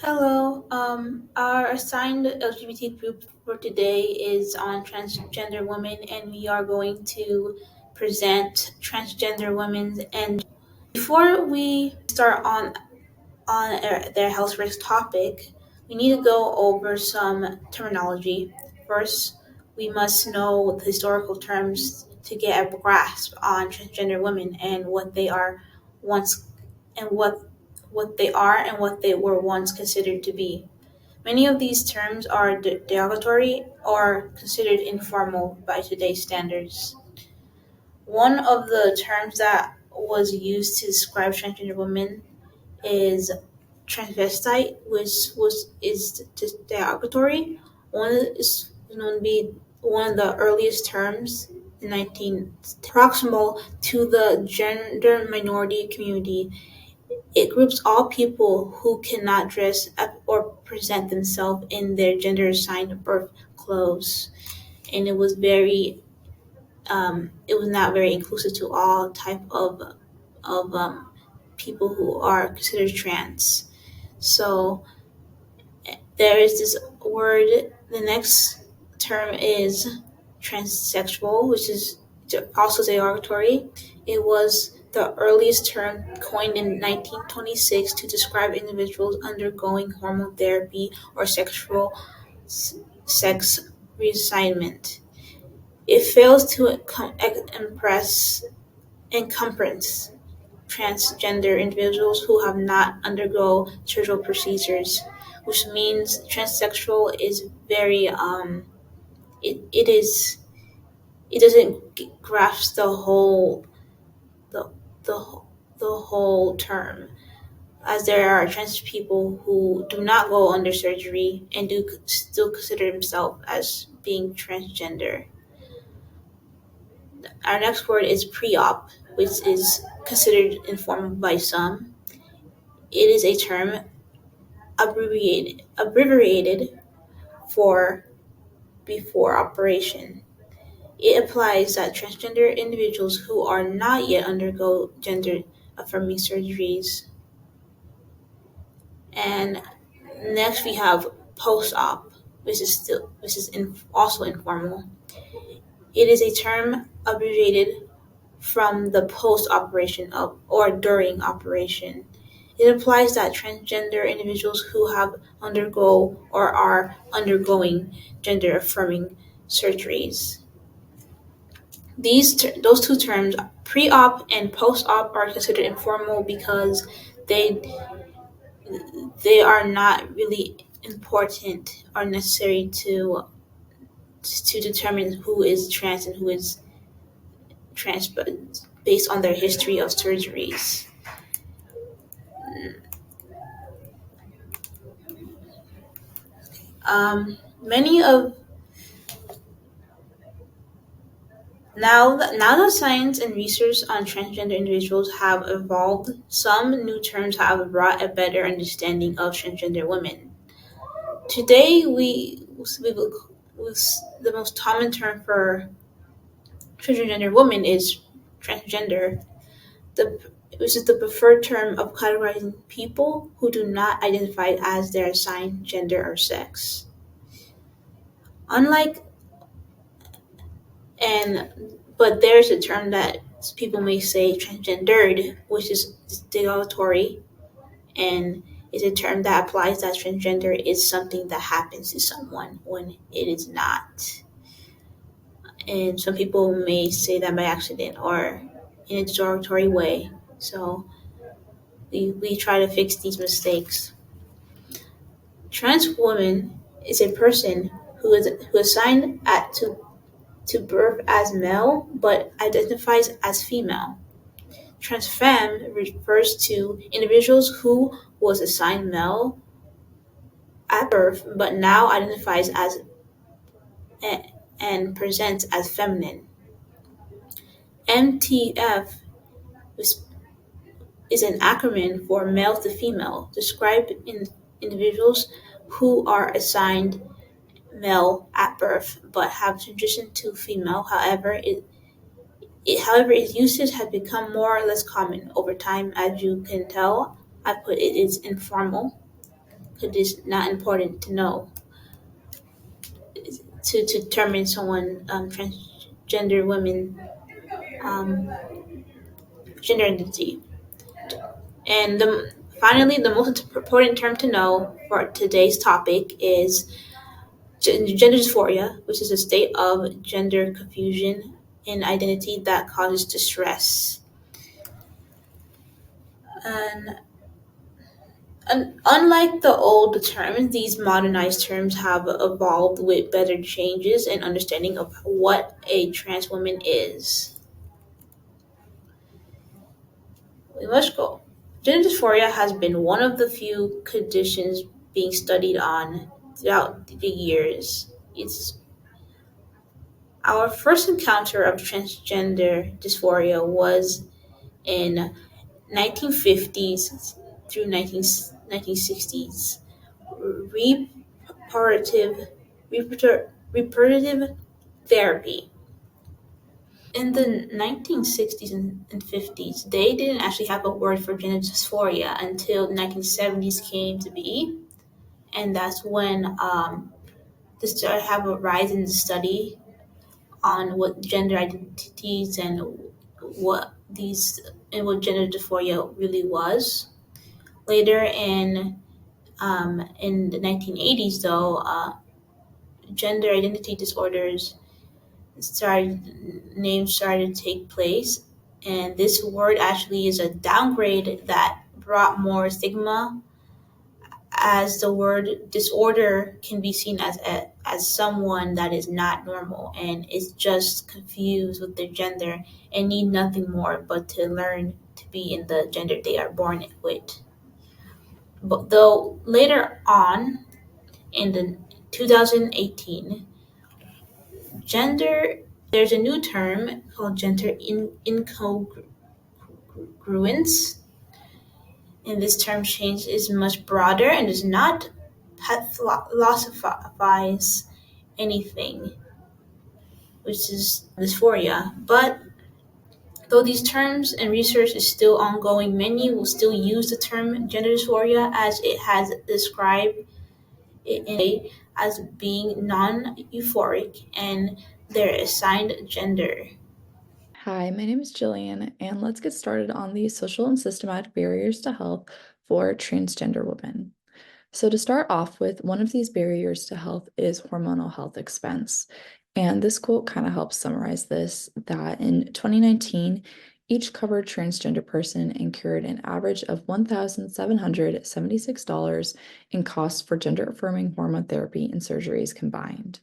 Hello. Our assigned LGBT group for today is on transgender women, and we are going to present transgender women. And before we start on their health risk topic, we need to go over some terminology. First, we must know the historical terms to get a grasp on transgender women and what they are once and what they are and what they were once considered to be. Many of these terms are derogatory or considered informal by today's standards. One of the terms that was used to describe transgender women is transvestite, which was is derogatory. One is known to be one of the earliest terms in 19 proximal to the gender minority community. It groups all people who cannot dress up or present themselves in their gender assigned birth clothes, and it was not very inclusive to all type of people who are considered trans. So there is this word. The next term is transsexual, which is also derogatory. It was the earliest term coined in 1926 to describe individuals undergoing hormone therapy or sexual sex reassignment. It fails to encompass transgender individuals who have not undergo surgical procedures, which means transsexual is very it is it doesn't grasp the the the whole term, as there are trans people who do not go under surgery and do still consider themselves as being transgender. Our next word is pre-op, which is considered informal by some. It is a term abbreviated for before operation. It applies that transgender individuals who are not yet undergo gender affirming surgeries. And next we have post-op, also informal. It is a term abbreviated from the post-operation of or during operation. It implies that transgender individuals who have undergo or are undergoing gender affirming surgeries. Those two terms, pre-op and post-op, are considered informal because they they are not really important or necessary to determine who is trans and who is trans, but based on their history of surgeries. Many of now that science and research on transgender individuals have evolved, some new terms have brought a better understanding of transgender women. Today, the most common term for transgender woman is transgender, the which is the preferred term of categorizing people who do not identify as their assigned gender or sex. Unlike and but there's a term that people may say transgendered, which is derogatory, and is a term that applies that transgender is something that happens to someone when it is not. And some people may say that by accident or in a derogatory way. So we try to fix these mistakes. Trans woman is a person who is assigned to birth as male but identifies as female. Transfemme refers to individuals who was assigned male at birth but now identifies as and presents as feminine. MTF is is an acronym for male to female, describe individuals who are assigned male at birth but have transitioned to female. However, its usage has become more or less common over time. As you can tell, I put it is informal. it is not important to know to determine someone transgender women um, gender identity. And finally, the most important term to know for today's topic is gender dysphoria, which is a state of gender confusion and identity that causes distress. And unlike the old terms, these modernized terms have evolved with better changes and understanding of what a trans woman is. We must go. Gender dysphoria has been one of the few conditions being studied on throughout the years. It's our first encounter of transgender dysphoria was in 1950s through 1960s. Reparative, reproductive therapy. In the 1960s and 50s, they didn't actually have a word for gender dysphoria until the 1970s came to be. And that's when they started have a rise in the study on what gender identities and what these and what gender dysphoria really was. Later in the 1980s, though, gender identity disorders started to take place, and this word actually is a downgrade that brought more stigma, as the word disorder can be seen as someone that is not normal and is just confused with their gender and need nothing more but to learn to be in the gender they are born with. But though later on in the 2018, gender there's a new term called gender incongruence, and this term change is much broader and does not pathologize anything, which is dysphoria. But though these terms and research is still ongoing, many will still use the term gender dysphoria as it has described it in a way as being non-euphoric and their assigned gender. Hi, my name is Jillian, and let's get started on the social and systematic barriers to health for transgender women. So, to start off with, one of these barriers to health is hormonal health expense. And this quote kind of helps summarize this that in 2019, each covered transgender person incurred an average of $1,776 in costs for gender affirming hormone therapy and surgeries combined.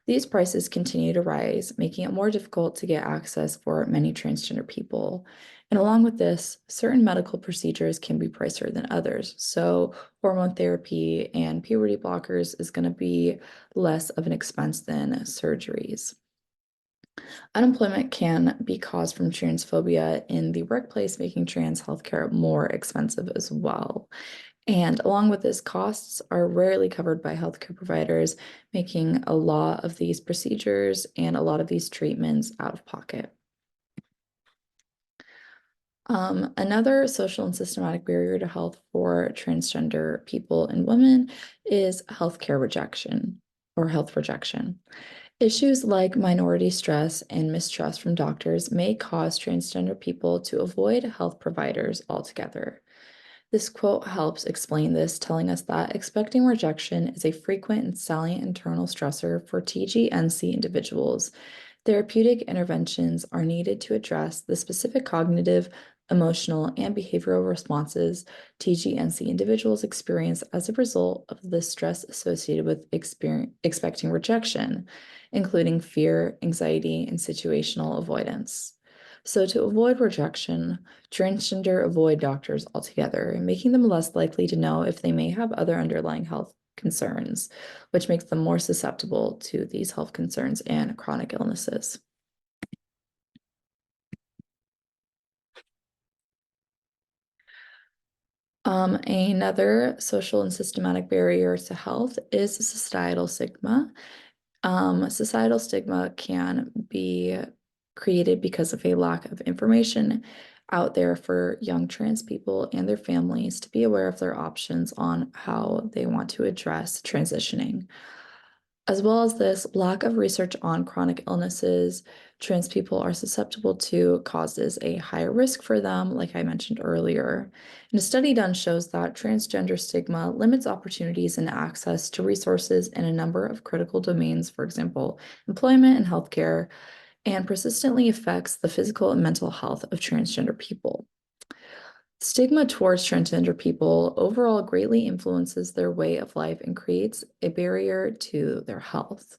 These prices continue to rise, making it more difficult to get access for many transgender people. And along with this, certain medical procedures can be pricier than others. So, hormone therapy and puberty blockers is going to be less of an expense than surgeries. Unemployment can be caused from transphobia in the workplace, making trans healthcare more expensive as well. And along with this, costs are rarely covered by healthcare providers, making a lot of these procedures and a lot of these treatments out of pocket. Another social and systematic barrier to health for transgender people and women is healthcare rejection or health rejection. Issues like minority stress and mistrust from doctors may cause transgender people to avoid health providers altogether. This quote helps explain this, telling us that expecting rejection is a frequent and salient internal stressor for TGNC individuals. Therapeutic interventions are needed to address the specific cognitive, emotional, and behavioral responses TGNC individuals experience as a result of the stress associated with expecting rejection, including fear, anxiety, and situational avoidance. So, to avoid rejection, transgender avoid doctors altogether, making them less likely to know if they may have other underlying health concerns, which makes them more susceptible to these health concerns and chronic illnesses. Another social and systematic barrier to health is societal stigma. Societal stigma can be created because of a lack of information out there for young trans people and their families to be aware of their options on how they want to address transitioning. As well as this, lack of research on chronic illnesses trans people are susceptible to causes a higher risk for them, like I mentioned earlier. And a study done shows that transgender stigma limits opportunities and access to resources in a number of critical domains, for example, employment and healthcare, and persistently affects the physical and mental health of transgender people. Stigma towards transgender people overall greatly influences their way of life and creates a barrier to their health.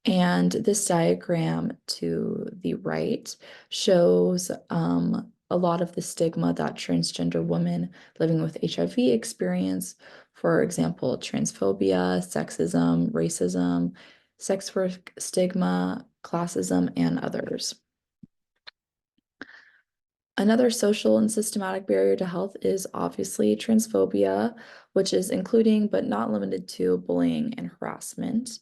And this diagram to the right shows a lot of the stigma that transgender women living with HIV experience. For example, transphobia, sexism, racism, sex work stigma, classism, and others. Another social and systematic barrier to health is obviously transphobia, which is including but not limited to bullying and harassment.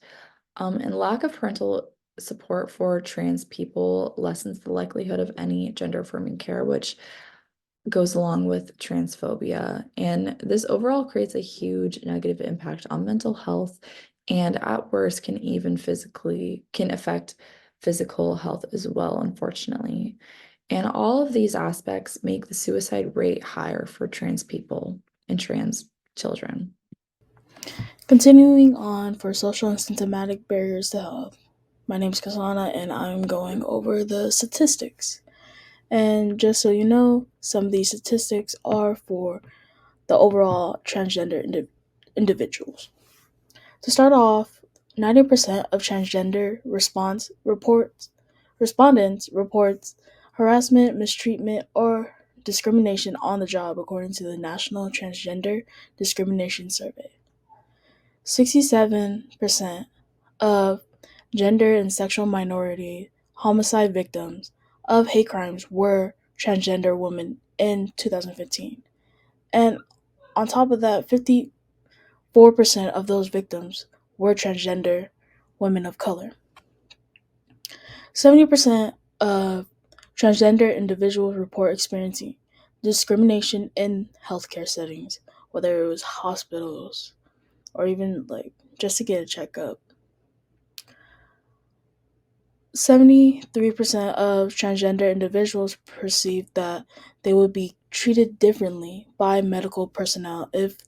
And lack of parental support for trans people lessens the likelihood of any gender affirming care, which goes along with transphobia. And this overall creates a huge negative impact on mental health and at worst can affect physical health as well, unfortunately. And all of these aspects make the suicide rate higher for trans people and trans children. Continuing on for social and symptomatic barriers to health. My name is Kasana and I'm going over the statistics. And just so you know, some of these statistics are for the overall transgender individuals. To start off, 90% of transgender respondents reports harassment, mistreatment, or discrimination on the job according to the National Transgender Discrimination Survey. 67% of gender and sexual minority homicide victims of hate crimes were transgender women in 2015. And on top of that, 54% of those victims were transgender women of color. 70% of transgender individuals report experiencing discrimination in healthcare settings, whether it was hospitals or even like just to get a checkup. 73% of transgender individuals perceive that they would be treated differently by medical personnel if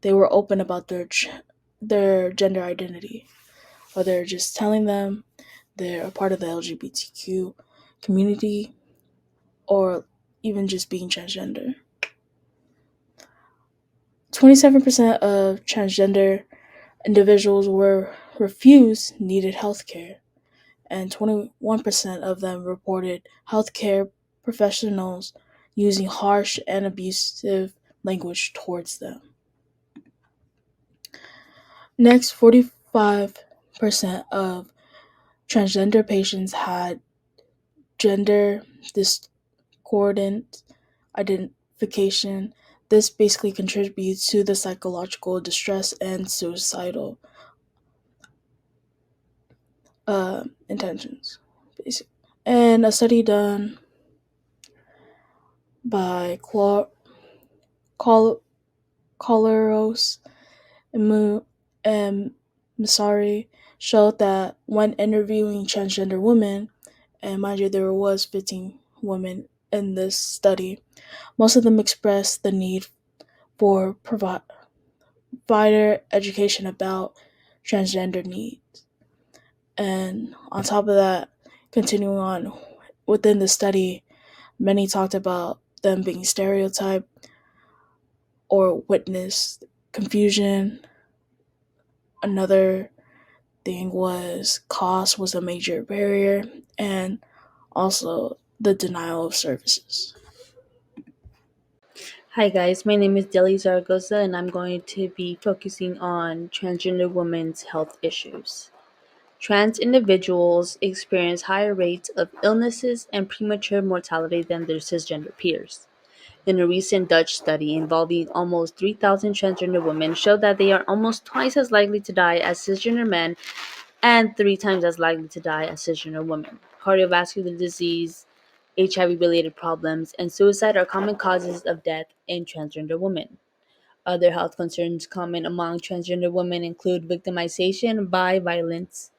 they were open about their gender identity, or they're just telling them they're a part of the LGBTQ community, or even just being transgender. 27% of transgender individuals were refused needed health care, and 21% of them reported healthcare professionals using harsh and abusive language towards them. Next, 45% of transgender patients had gender discordant identification. This basically contributes to the psychological distress and suicidal intentions. Basically. And a study done by Col- Coleros and Masari showed that when interviewing transgender women, and mind you, there was 15 women in this study, most of them expressed the need for provider education about transgender needs. And on top of that, continuing on within the study, many talked about them being stereotyped or witnessed confusion. Another thing was cost was a major barrier, and also the denial of services. Hi guys, my name is Deli Zaragoza and I'm going to be focusing on transgender women's health issues. Trans individuals experience higher rates of illnesses and premature mortality than their cisgender peers. In a recent Dutch study involving almost 3,000 transgender women showed that they are almost twice as likely to die as cisgender men and three times as likely to die as cisgender women. Cardiovascular disease, HIV-related problems, and suicide are common causes of death in transgender women. Other health concerns common among transgender women include victimization by violence,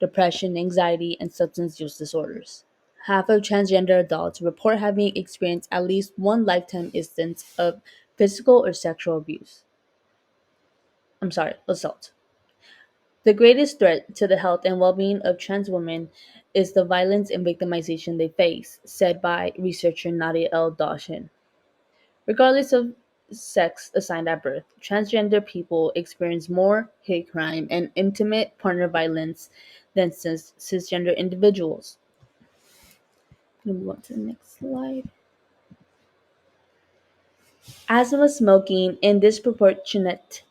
depression, anxiety, and substance use disorders. Half of transgender adults report having experienced at least one lifetime instance of physical or sexual assault. The greatest threat to the health and well-being of trans women is the violence and victimization they face, said by researcher Nadia L. Dawson. Regardless of sex assigned at birth, transgender people experience more hate crime and intimate partner violence than cisgender individuals. I'm going to move on to the next slide. Asthma, smoking, and disproportionate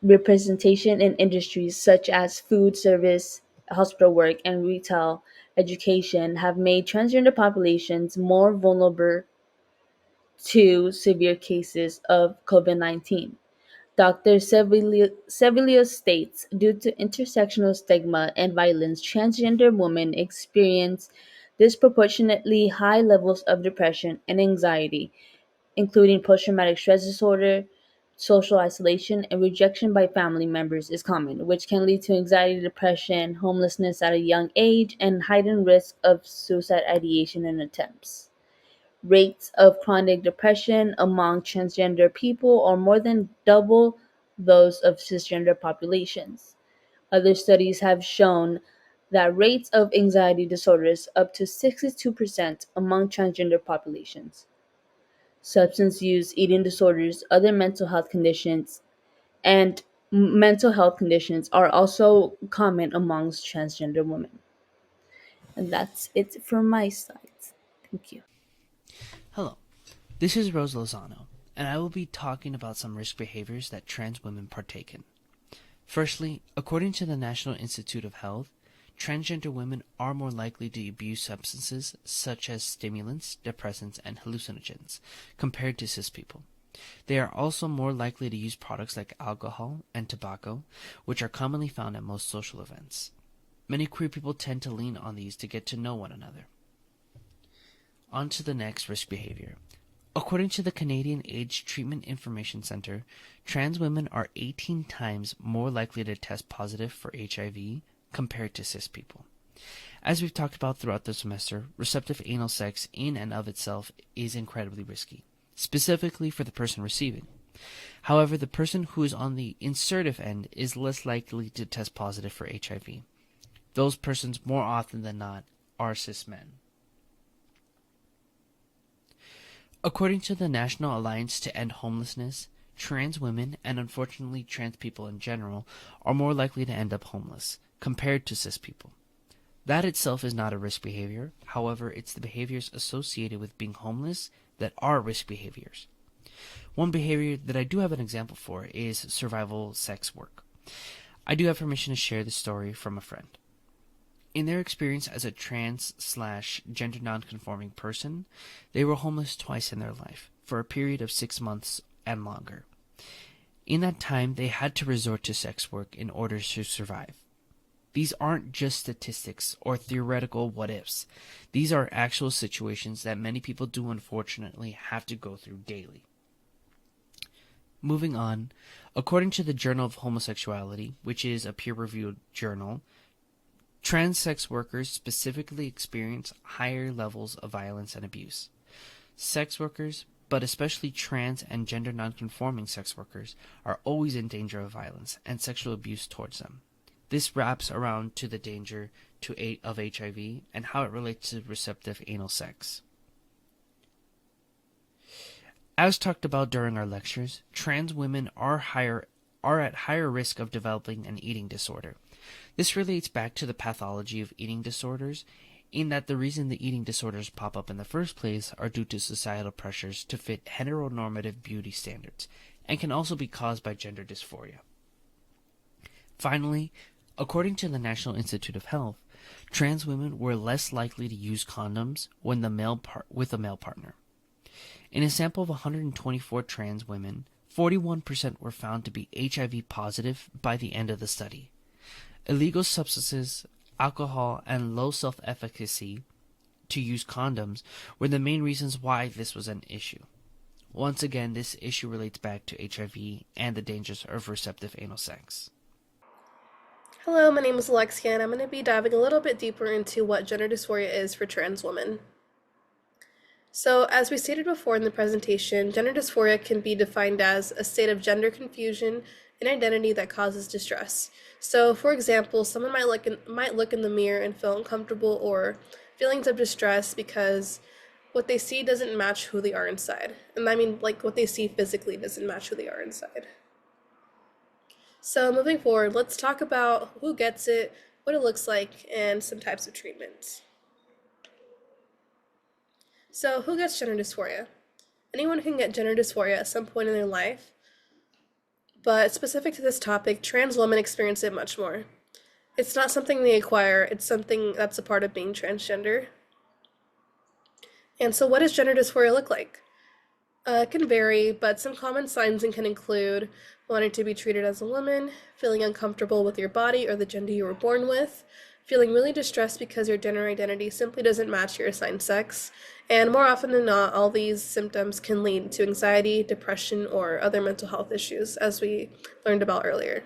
representation in industries such as food service, hospital work, and retail education have made transgender populations more vulnerable to severe cases of COVID-19. Dr. Sevillio states, due to intersectional stigma and violence, transgender women experience disproportionately high levels of depression and anxiety, including post-traumatic stress disorder. Social isolation and rejection by family members is common, which can lead to anxiety, depression, homelessness at a young age, and heightened risk of suicide ideation and attempts. Rates of chronic depression among transgender people are more than double those of cisgender populations. Other studies have shown that rates of anxiety disorders up to 62% among transgender populations. Substance use, eating disorders, other mental health conditions are also common amongst transgender women. And that's it from my side. Thank you. Hello, this is Rose Lozano, and I will be talking about some risk behaviors that trans women partake in. Firstly, according to the National Institute of Health, transgender women are more likely to abuse substances such as stimulants, depressants, and hallucinogens compared to cis people. They are also more likely to use products like alcohol and tobacco, which are commonly found at most social events. Many queer people tend to lean on these to get to know one another. On to the next risk behavior. According to the Canadian AIDS Treatment Information Centre, trans women are 18 times more likely to test positive for HIV compared to cis people. As we've talked about throughout the semester, receptive anal sex in and of itself is incredibly risky, specifically for the person receiving. However, the person who is on the insertive end is less likely to test positive for HIV. Those persons, more often than not, are cis men. According to the National Alliance to End Homelessness, trans women, and unfortunately trans people in general, are more likely to end up homeless compared to cis people. That itself is not a risk behavior. However, it's the behaviors associated with being homeless that are risk behaviors. One behavior that I do have an example for is survival sex work. I do have permission to share this story from a friend. In their experience as a trans/gender nonconforming person, they were homeless twice in their life, for a period of 6 months and longer. In that time, they had to resort to sex work in order to survive. These aren't just statistics or theoretical what-ifs. These are actual situations that many people do unfortunately have to go through daily. Moving on, according to the Journal of Homosexuality, which is a peer-reviewed journal, trans sex workers specifically experience higher levels of violence and abuse. Sex workers, but especially trans and gender nonconforming sex workers, are always in danger of violence and sexual abuse towards them. This wraps around to the danger of HIV and how it relates to receptive anal sex. As talked about during our lectures, trans women are at higher risk of developing an eating disorder. This relates back to the pathology of eating disorders, in that the reason the eating disorders pop up in the first place are due to societal pressures to fit heteronormative beauty standards, and can also be caused by gender dysphoria. Finally, according to the National Institute of Health, trans women were less likely to use condoms with a male partner. In a sample of 124 trans women, 41% were found to be HIV positive by the end of the study. Illegal substances, alcohol, and low self-efficacy to use condoms were the main reasons why this was an issue. Once again, this issue relates back to HIV and the dangers of receptive anal sex. Hello, my name is Alexia, and I'm going to be diving a little bit deeper into what gender dysphoria is for trans women. So, as we stated before in the presentation, gender dysphoria can be defined as a state of gender confusion and identity that causes distress. So, for example, someone might look in the mirror and feel uncomfortable or feelings of distress because what they see doesn't match who they are inside. And I mean, like, what they see physically doesn't match who they are inside. So, moving forward, let's talk about who gets it, what it looks like, and some types of treatments. So, who gets gender dysphoria? Anyone can get gender dysphoria at some point in their life, but specific to this topic, trans women experience it much more. It's not something they acquire, it's something that's a part of being transgender. And so what does gender dysphoria look like? It can vary, but some common signs can include wanting to be treated as a woman, feeling uncomfortable with your body or the gender you were born with, feeling really distressed because your gender identity simply doesn't match your assigned sex, and more often than not, all these symptoms can lead to anxiety, depression, or other mental health issues, as we learned about earlier.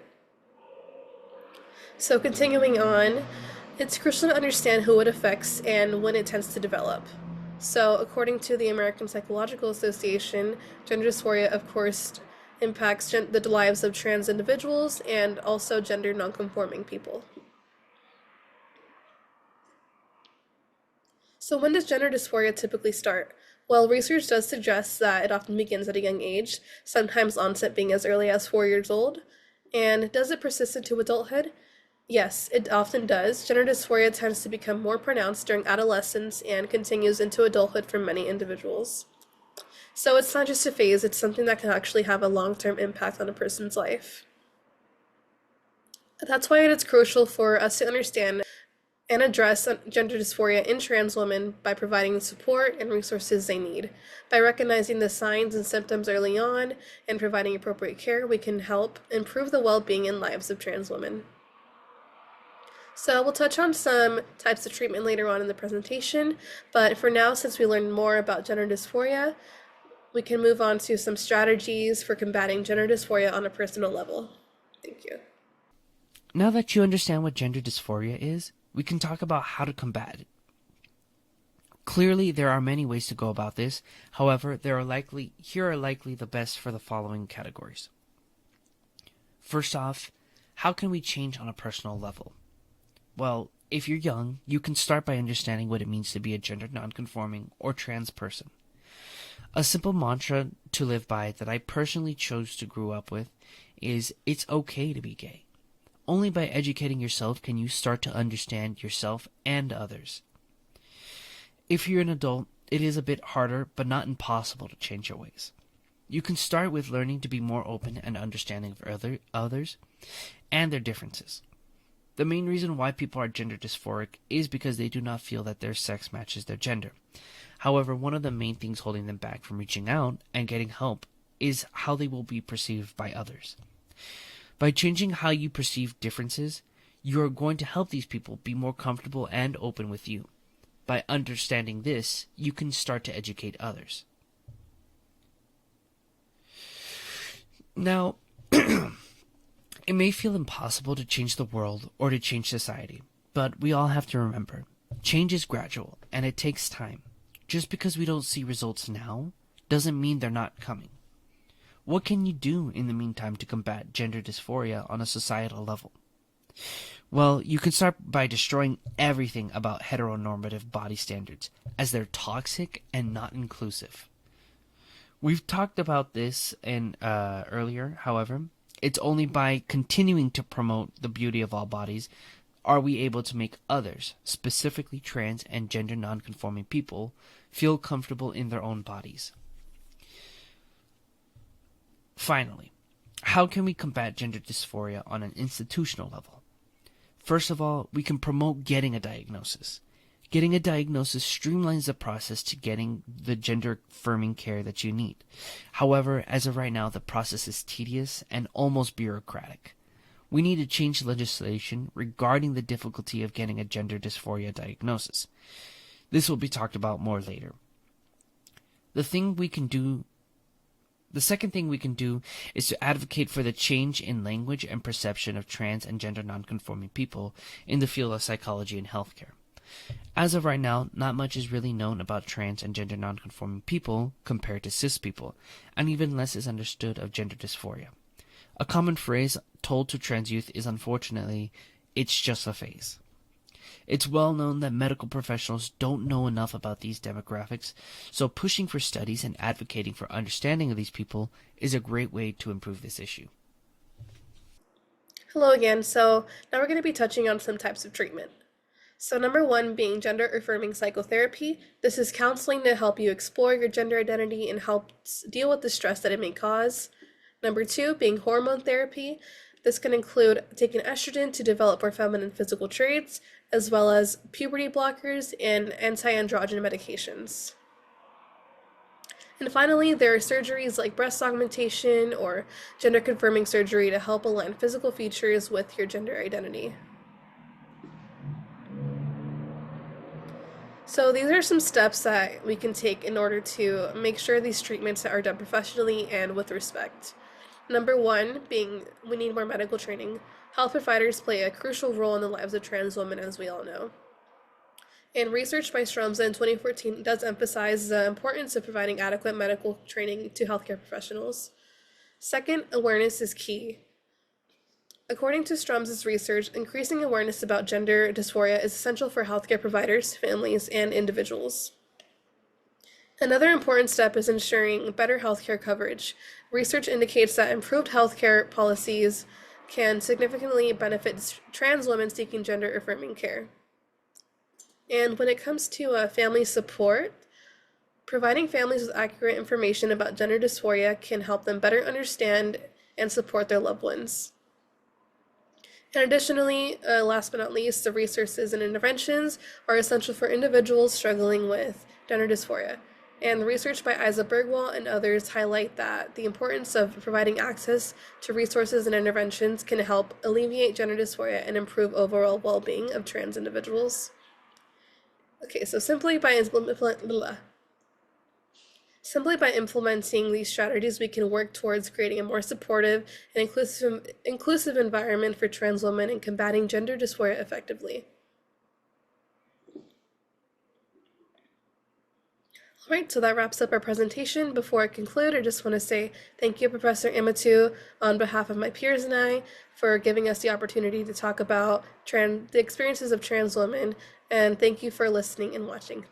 So continuing on, it's crucial to understand who it affects and when it tends to develop. So according to the American Psychological Association, gender dysphoria, of course, impacts the lives of trans individuals and also gender nonconforming people. So when does gender dysphoria typically start? Well, research does suggest that it often begins at a young age, sometimes onset being as early as 4 years old. And does it persist into adulthood? Yes, it often does. Gender dysphoria tends to become more pronounced during adolescence and continues into adulthood for many individuals. So it's not just a phase, it's something that can actually have a long-term impact on a person's life. That's why it is crucial for us to understand and address gender dysphoria in trans women by providing the support and resources they need. By recognizing the signs and symptoms early on and providing appropriate care, we can help improve the well-being and lives of trans women. So we'll touch on some types of treatment later on in the presentation, but for now, since we learned more about gender dysphoria, we can move on to some strategies for combating gender dysphoria on a personal level. Thank you. Now that you understand what gender dysphoria is, we can talk about how to combat it. Clearly, there are many ways to go about this. However, here are likely the best for the following categories. First off, how can we change on a personal level? Well, if you're young, you can start by understanding what it means to be a gender nonconforming or trans person. A simple mantra to live by that I personally chose to grow up with is it's okay to be gay. Only by educating yourself can you start to understand yourself and others. If you're an adult, it is a bit harder, but not impossible to change your ways. You can start with learning to be more open and understanding of others and their differences. The main reason why people are gender dysphoric is because they do not feel that their sex matches their gender. However, one of the main things holding them back from reaching out and getting help is how they will be perceived by others. By changing how you perceive differences, you are going to help these people be more comfortable and open with you. By understanding this, you can start to educate others. Now, it may feel impossible to change the world or to change society, but we all have to remember, change is gradual and it takes time. Just because we don't see results now doesn't mean they're not coming. What can you do in the meantime to combat gender dysphoria on a societal level? Well, you can start by destroying everything about heteronormative body standards, as they're toxic and not inclusive. We've talked about this earlier, however. It's only by continuing to promote the beauty of all bodies are we able to make others, specifically trans and gender nonconforming people, feel comfortable in their own bodies. Finally, how can we combat gender dysphoria on an institutional level? First of all, we can promote getting a diagnosis. Getting a diagnosis streamlines the process to getting the gender-affirming care that you need. However, as of right now, the process is tedious and almost bureaucratic. We need to change legislation regarding the difficulty of getting a gender dysphoria diagnosis. This will be talked about more later. The second thing we can do is to advocate for the change in language and perception of trans and gender nonconforming people in the field of psychology and healthcare. As of right now, not much is really known about trans and gender nonconforming people compared to cis people, and even less is understood of gender dysphoria. A common phrase told to trans youth is, unfortunately, "it's just a phase." It's well known that medical professionals don't know enough about these demographics, so pushing for studies and advocating for understanding of these people is a great way to improve this issue. Hello again. So now we're going to be touching on some types of treatment. So number one being gender-affirming psychotherapy. This is counseling to help you explore your gender identity and help deal with the stress that it may cause. Number two being hormone therapy. This can include taking estrogen to develop more feminine physical traits, as well as puberty blockers and anti-androgen medications. And finally, there are surgeries like breast augmentation or gender-confirming surgery to help align physical features with your gender identity. So these are some steps that we can take in order to make sure these treatments are done professionally and with respect. Number one being we need more medical training. Health providers play a crucial role in the lives of trans women, as we all know. And research by Strumza in 2014 does emphasize the importance of providing adequate medical training to healthcare professionals. Second, awareness is key. According to Strumza's research, increasing awareness about gender dysphoria is essential for healthcare providers, families, and individuals. Another important step is ensuring better healthcare coverage. Research indicates that improved healthcare policies can significantly benefit trans women seeking gender-affirming care. And when it comes to family support, providing families with accurate information about gender dysphoria can help them better understand and support their loved ones. And additionally, last but not least, the resources and interventions are essential for individuals struggling with gender dysphoria. And research by Isa Bergwall and others highlight that the importance of providing access to resources and interventions can help alleviate gender dysphoria and improve overall well-being of trans individuals. Okay, so simply by implementing these strategies, we can work towards creating a more supportive and inclusive environment for trans women and combating gender dysphoria effectively. All right, so that wraps up our presentation. Before I conclude, I just want to say thank you, Professor Imatu, on behalf of my peers and I, for giving us the opportunity to talk about the experiences of trans women, and thank you for listening and watching.